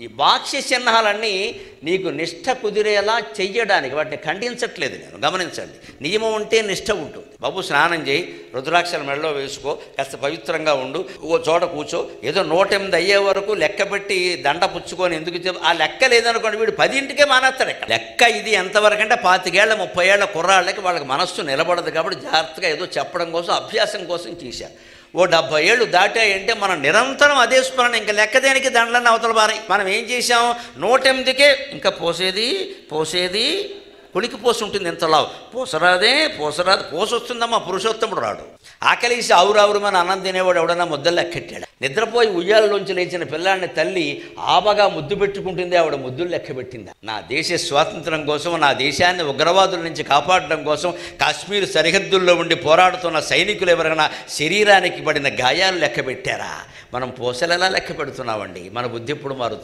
ఈ బాక్ష్య చిహ్నాలన్నీ నీకు నిష్ఠ కుదిరేలా చెయ్యడానికి, వాటిని ఖండించట్లేదు నేను, గమనించండి. నియమం ఉంటే నిష్ఠ ఉంటుంది. బాబు స్నానం చేయి, రుద్రాక్షల మెడలో వేసుకో, కాస్త పవిత్రంగా ఉండు, ఓ చోట కూర్చో, ఏదో 108 అయ్యే వరకు లెక్క పెట్టి దండ పుచ్చుకొని ఎందుకు ఆ లెక్క లేదనుకోండి, వీడు 10ంటికే మానేస్తాడు. లెక్క ఇది ఎంతవరకు అంటే 25 ఏళ్ళ 30 ఏళ్ల కుర్రాళ్ళకి వాళ్ళకి మనస్సు నిలబడదు కాబట్టి జాగ్రత్తగా ఏదో చెప్పడం కోసం, అభ్యాసం కోసం చేశారు. ఓ 70 ఏళ్ళు దాటాయంటే మనం నిరంతరం అదే స్మరణ, ఇంకా లెక్క దేనికి దండలన్నీ అవతల బారాయి. మనం ఏం చేసాం, 108కే ఇంకా పోసేది పులికి పోసి ఉంటుంది, ఇంతలా పోసరాదు, పోసొస్తుందమ్మా, పురుషోత్తముడు రాడు. ఆకలిసి ఆవురావురమని అన్నం తినేవాడు ఎవడన్నా ముద్దలు లెక్కెట్టాడు. నిద్రపోయి ఉయ్యాలలోంచి లేచిన పిల్లాడిని తల్లి ఆబగా ముద్దు పెట్టుకుంటుంది, ఆవిడ ముద్దులు లెక్క పెట్టింది. నా దేశ స్వాతంత్రం కోసం, నా దేశాన్ని ఉగ్రవాదుల నుంచి కాపాడడం కోసం కాశ్మీర్ సరిహద్దుల్లో ఉండి పోరాడుతున్న సైనికులు ఎవరైనా శరీరానికి పడిన గాయాలు లెక్క పెట్టారా? మనం పూసలు ఎలా లెక్క పెడుతున్నామండి? మన బుద్ధి ఎప్పుడు మారుతుంది?